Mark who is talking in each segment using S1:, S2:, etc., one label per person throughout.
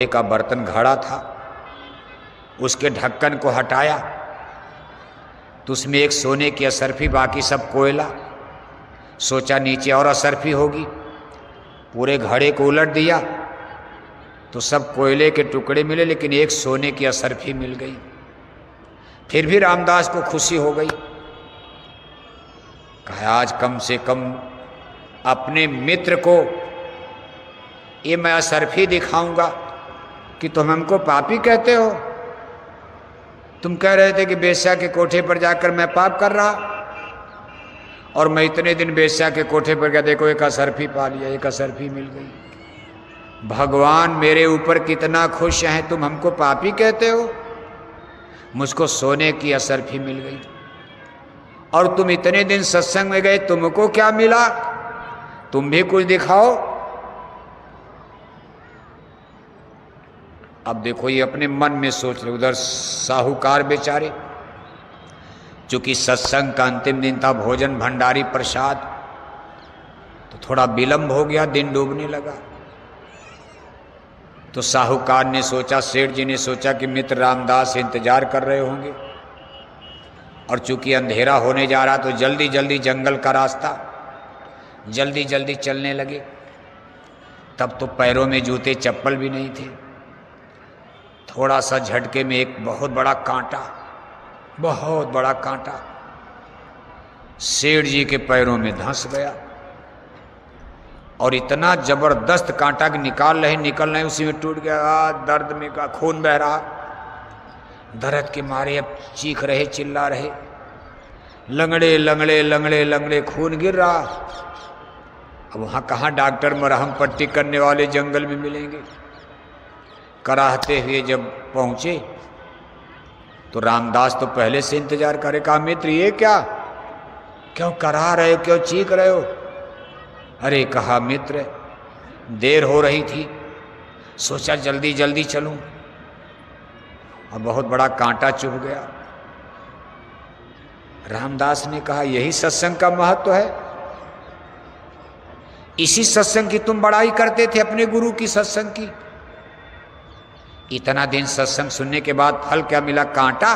S1: का बर्तन घड़ा था, उसके ढक्कन को हटाया तो उसमें एक सोने की असरफी, बाकी सब कोयला। सोचा नीचे और असरफी होगी, पूरे घड़े को उलट दिया तो सब कोयले के टुकड़े मिले, लेकिन एक सोने की असरफी मिल गई। फिर भी रामदास को खुशी हो गई। कहा आज कम से कम अपने मित्र को ये मैं असरफी दिखाऊंगा कि तुम हमको पापी कहते हो। तुम कह रहे थे कि बेश्या के कोठे पर जाकर मैं पाप कर रहा, और मैं इतने दिन बेश्या के कोठे पर गया, देखो एक असरफी पा लिया, एक असरफी मिल गई। भगवान मेरे ऊपर कितना खुश हैं, तुम हमको पापी कहते हो। मुझको सोने की असरफी मिल गई, और तुम इतने दिन सत्संग में गए, तुमको क्या मिला? तुम भी कुछ दिखाओ। अब देखो ये अपने मन में सोच रहे। उधर साहूकार बेचारे, चूंकि सत्संग का अंतिम दिन था, भोजन भंडारी प्रसाद, तो थोड़ा विलंब हो गया, दिन डूबने लगा। तो साहूकार ने सोचा, सेठ जी ने सोचा कि मित्र रामदास इंतजार कर रहे होंगे, और चूंकि अंधेरा होने जा रहा तो जल्दी जल्दी जंगल का रास्ता, जल्दी जल्दी चलने लगे। तब तो पैरों में जूते चप्पल भी नहीं थे। थोड़ा सा झटके में एक बहुत बड़ा कांटा, बहुत बड़ा कांटा सेठ जी के पैरों में धंस गया, और इतना जबरदस्त कांटा कि निकाल रहे उसी में टूट गया। दर्द में का खून बह रहा, दर्द के मारे अब चीख रहे, चिल्ला रहे, लंगड़े लंगड़े लंगड़े लंगड़े खून गिर रहा। अब वहाँ कहाँ डॉक्टर मरहम पट्टी करने वाले जंगल में मिलेंगे। कराहते हुए जब पहुँचे तो रामदास तो पहले से इंतजार करे। कहा मित्र ये क्या, क्यों करा रहे हो, क्यों चीख रहे हो? अरे कहा मित्र देर हो रही थी, सोचा जल्दी जल्दी चलूं, और बहुत बड़ा कांटा चुभ गया। रामदास ने कहा यही सत्संग का महत्व है। इसी सत्संग की तुम बड़ाई करते थे, अपने गुरु की सत्संग की। इतना दिन सत्संग सुनने के बाद फल क्या मिला? कांटा।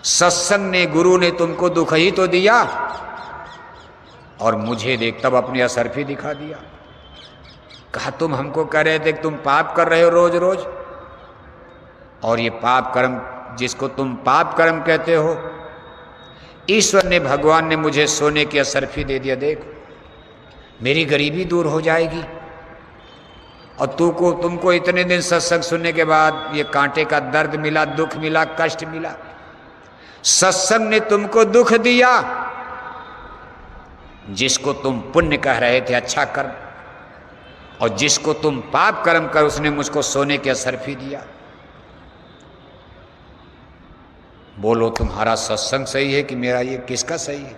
S1: सत्संग ने, गुरु ने तुमको दुख ही तो दिया, और मुझे देख तब अपनी असरफी दिखा दिया। कहा तुम हमको कह रहे थे कि तुम पाप कर रहे हो रोज रोज, और ये पाप कर्म जिसको तुम पाप कर्म कहते हो, ईश्वर ने, भगवान ने मुझे सोने की असरफी दे दिया। देख मेरी गरीबी दूर हो जाएगी, और तुमको इतने दिन सत्संग सुनने के बाद ये कांटे का दर्द मिला, दुख मिला, कष्ट मिला। सत्संग ने तुमको दुख दिया, जिसको तुम पुण्य कह रहे थे, अच्छा कर्म, और जिसको तुम पाप कर्म कर, उसने मुझको सोने की असरफी दिया। बोलो तुम्हारा सत्संग सही है कि मेरा ये किसका सही है?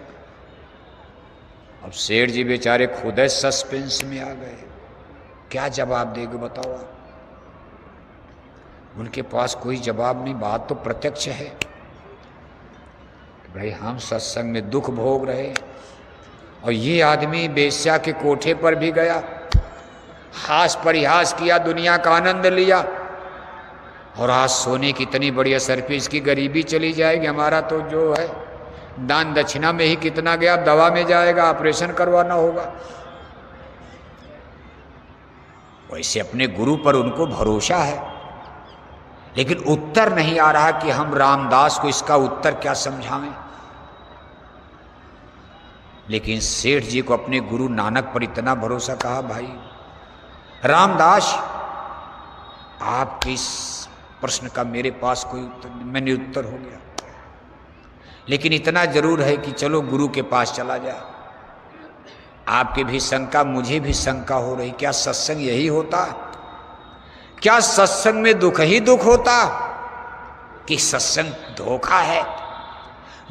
S1: अब सेठ जी बेचारे खुद सस्पेंस में आ गए, क्या जवाब देगा बताओ आप? उनके पास कोई जवाब नहीं। बात तो प्रत्यक्ष है कि भाई हम सत्संग में दुख भोग रहे, और ये आदमी बेश्या के कोठे पर भी गया, हास परिहास किया, दुनिया का आनंद लिया, और आज सोने की इतनी बड़ी असरफी, इसकी गरीबी चली जाएगी। हमारा तो जो है दान दक्षिणा में ही कितना गया, दवा में जाएगा, ऑपरेशन करवाना होगा। वैसे अपने गुरु पर उनको भरोसा है, लेकिन उत्तर नहीं आ रहा कि हम रामदास को इसका उत्तर क्या समझावें। लेकिन सेठ जी को अपने गुरु नानक पर इतना भरोसा। कहा भाई रामदास, आपके इस प्रश्न का मेरे पास कोई उत्तर नहीं, मैंने उत्तर हो गया, लेकिन इतना जरूर है कि चलो गुरु के पास चला जाए। आपकी भी शंका, मुझे भी शंका हो रही, क्या सत्संग यही होता? क्या सत्संग में दुख ही दुख होता, कि सत्संग धोखा है?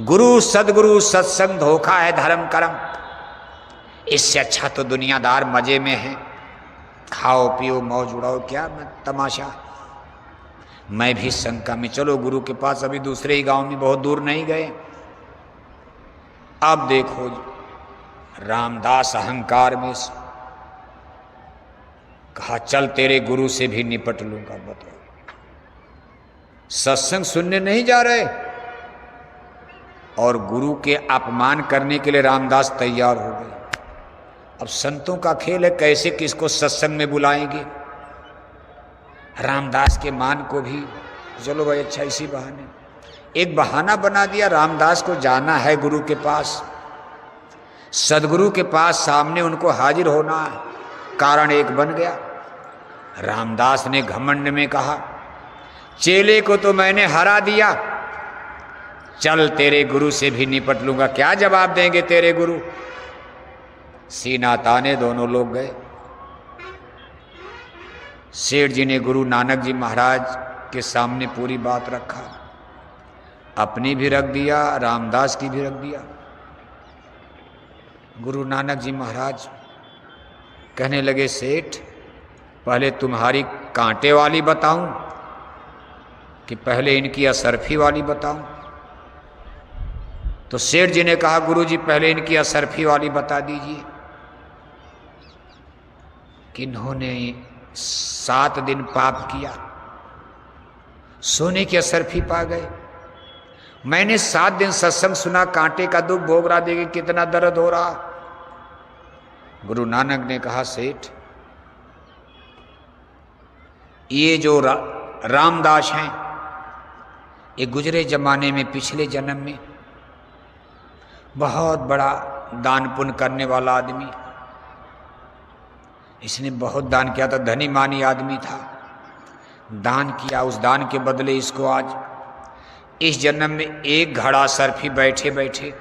S1: गुरु सदगुरु सत्संग धोखा है, धर्म कर्म। इससे अच्छा तो दुनियादार मजे में है, खाओ पियो मौज उड़ाओ, क्या तमाशा। मैं भी शंका में, चलो गुरु के पास। अभी दूसरे ही गांव में, बहुत दूर नहीं गए। अब देखो रामदास अहंकार में कहा चल तेरे गुरु से भी निपट लूंगा। बताओ, सत्संग सुनने नहीं जा रहे और गुरु के अपमान करने के लिए रामदास तैयार हो गए। अब संतों का खेल है, कैसे किसको सत्संग में बुलाएंगे। रामदास के मान को भी चलो भाई अच्छा इसी बहाने एक बहाना बना दिया, रामदास को जाना है गुरु के पास, सदगुरु के पास सामने उनको हाजिर होना है। कारण एक बन गया। रामदास ने घमंड में कहा चेले को तो मैंने हरा दिया, चल तेरे गुरु से भी निपट लूंगा। क्या जवाब देंगे तेरे गुरु। सीना ताने दोनों लोग गए। सेठ जी ने गुरु नानक जी महाराज के सामने पूरी बात रखा, अपनी भी रख दिया, रामदास की भी रख दिया। गुरु नानक जी महाराज कहने लगे सेठ पहले तुम्हारी कांटे वाली बताऊं कि पहले इनकी असरफी वाली बताऊं। तो सेठ जी ने कहा गुरु जी पहले इनकी असरफी वाली बता दीजिए कि इन्होंने 7 दिन पाप किया, सोने की असरफी पा गए। मैंने 7 दिन सत्संग सुना, कांटे का दुख भोग रहा, देखिए कितना दर्द हो रहा। गुरु नानक ने कहा सेठ ये जो रामदास हैं ये गुजरे जमाने में पिछले जन्म में बहुत बड़ा दान पुण्य करने वाला आदमी, इसने बहुत दान किया था, धनी मानी आदमी था, दान किया। उस दान के बदले इसको आज इस जन्म में एक घड़ा सरफी बैठे बैठे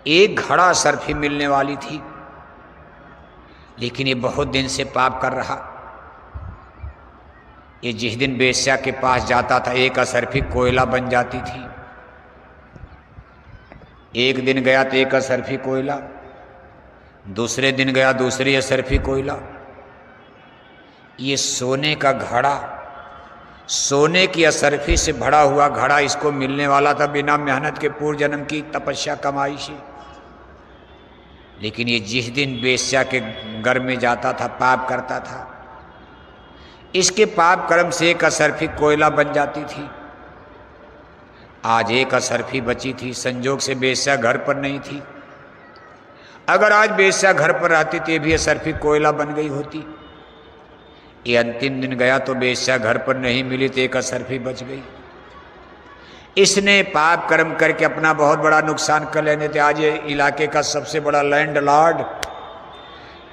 S1: एक घड़ा सरफी मिलने वाली थी, लेकिन ये बहुत दिन से पाप कर रहा। ये जिस दिन वेश्या के पास जाता था एक असरफी कोयला बन जाती थी। एक दिन गया तो एक असरफी कोयला, दूसरे दिन गया दूसरी असरफी कोयला। ये सोने का घड़ा, सोने की असरफी से भरा हुआ घड़ा इसको मिलने वाला था बिना मेहनत के, पूर्व जन्म की तपस्या कमाई से। लेकिन ये जिस दिन वेश्या के घर में जाता था पाप करता था, इसके पाप कर्म से एक असरफी कोयला बन जाती थी। आज एक असरफी बची थी, संजोग से वेश्या घर पर नहीं थी। अगर आज वेश्या घर पर रहती तो ये भी असरफी कोयला बन गई होती। ये अंतिम दिन गया तो वेश्या घर पर नहीं मिली तो एक असरफी बच गई। इसने पाप कर्म करके अपना बहुत बड़ा नुकसान कर लेने थे। आज ये इलाके का सबसे बड़ा लैंड लॉर्ड,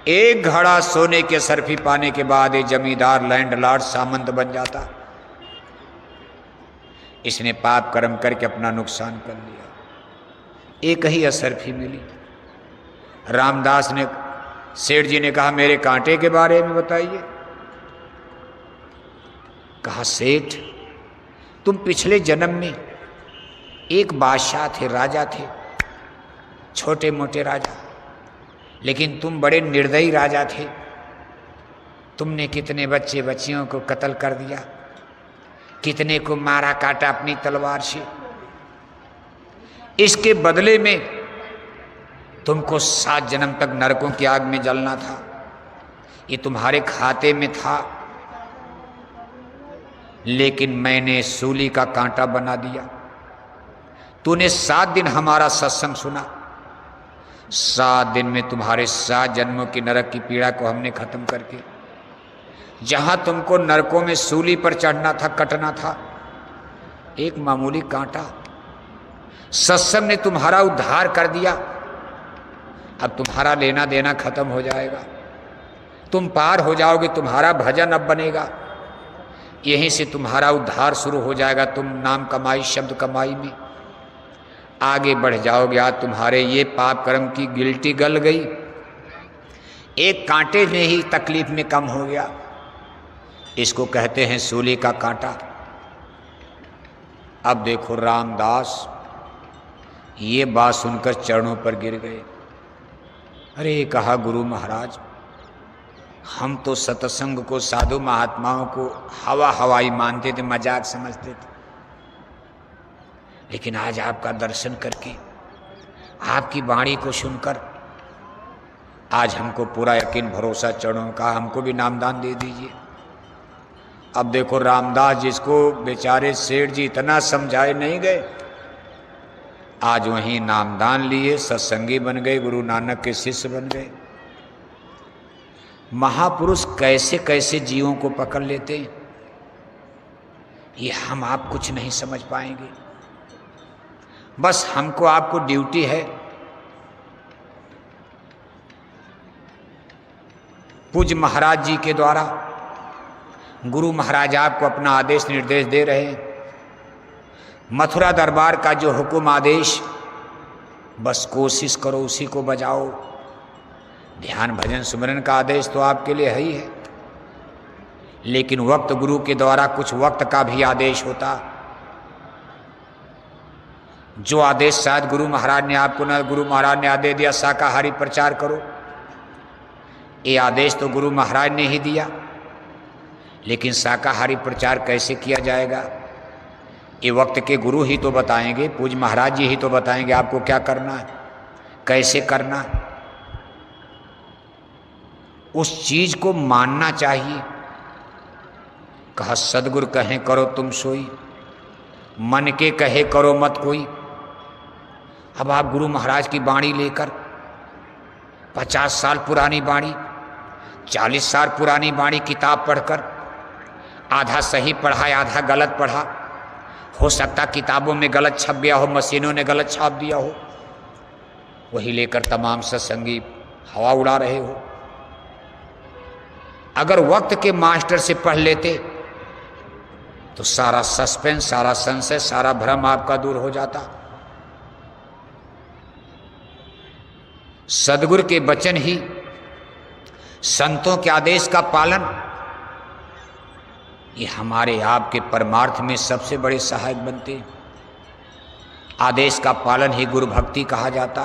S1: एक घड़ा सोने के असरफी पाने के बाद ये जमींदार लैंड लॉर्ड सामंत बन जाता। इसने पाप कर्म करके अपना नुकसान कर लिया। एक ही असरफी मिली। रामदास ने, सेठ जी ने कहा मेरे कांटे के बारे में बताइए। कहा सेठ तुम पिछले जन्म में एक बादशाह थे, राजा थे, छोटे मोटे राजा, लेकिन तुम बड़े निर्दयी राजा थे। तुमने कितने बच्चे बच्चियों को कत्ल कर दिया, कितने को मारा काटा अपनी तलवार से। इसके बदले में तुमको 7 जन्म तक नरकों की आग में जलना था। ये तुम्हारे खाते में था, लेकिन मैंने सूली का कांटा बना दिया। तूने 7 दिन हमारा सत्संग सुना, 7 दिन में तुम्हारे 7 जन्मों की नरक की पीड़ा को हमने खत्म करके, जहां तुमको नरकों में सूली पर चढ़ना था, कटना था, एक मामूली कांटा सत्संग ने तुम्हारा उद्धार कर दिया। अब तुम्हारा लेना देना खत्म हो जाएगा, तुम पार हो जाओगे, तुम्हारा भजन अब बनेगा, यहीं से तुम्हारा उद्धार शुरू हो जाएगा। तुम नाम कमाई, शब्द कमाई में आगे बढ़ जाओगे। आज तुम्हारे ये पाप कर्म की गिल्टी गल गई, एक कांटे में ही तकलीफ में कम हो गया। इसको कहते हैं सूली का कांटा। अब देखो रामदास ये बात सुनकर चरणों पर गिर गए। अरे कहा गुरु महाराज हम तो सत्संग को, साधु महात्माओं को हवा हवाई मानते थे, मजाक समझते थे, लेकिन आज आपका दर्शन करके, आपकी वाणी को सुनकर, आज हमको पूरा यकीन भरोसा चढ़ों का, हमको भी नामदान दे दीजिए। अब देखो रामदास जिसको बेचारे सेठ जी इतना समझाए नहीं गए, आज वहीं नामदान लिए, सत्संगी बन गए, गुरु नानक के शिष्य बन गए। महापुरुष कैसे कैसे जीवों को पकड़ लेते हैं, ये हम आप कुछ नहीं समझ पाएंगे। बस हमको आपको ड्यूटी है पूज्य महाराज जी के द्वारा, गुरु महाराज आपको अपना आदेश निर्देश दे रहे हैं, मथुरा दरबार का जो हुक्म आदेश, बस कोशिश करो उसी को बजाओ। ध्यान भजन सुमिरन का आदेश तो आपके लिए है ही है, लेकिन वक्त गुरु के द्वारा कुछ वक्त का भी आदेश होता। जो आदेश शायद गुरु महाराज ने आपको न, गुरु महाराज ने आदेश दिया शाकाहारी प्रचार करो, ये आदेश तो गुरु महाराज ने ही दिया, लेकिन शाकाहारी प्रचार कैसे किया जाएगा ये वक्त के गुरु ही तो बताएंगे, पूज्य महाराज जी ही तो बताएंगे आपको क्या करना है, कैसे करना है। उस चीज को मानना चाहिए। कहा सदगुरु कहें करो तुम सोई, मन के कहे करो मत कोई। अब आप गुरु महाराज की बाणी लेकर 50 साल पुरानी बाणी, 40 साल पुरानी बाणी किताब पढ़कर आधा सही पढ़ा आधा गलत पढ़ा, हो सकता किताबों में गलत छप गया हो, मशीनों ने गलत छाप दिया हो, वही लेकर तमाम सत्संगी हवा उड़ा रहे हो। अगर वक्त के मास्टर से पढ़ लेते तो सारा सस्पेंस, सारा संशय, सारा भ्रम आपका दूर हो जाता। सदगुरु के वचन ही, संतों के आदेश का पालन, ये हमारे आपके परमार्थ में सबसे बड़े सहायक बनते। आदेश का पालन ही गुरु भक्ति कहा जाता।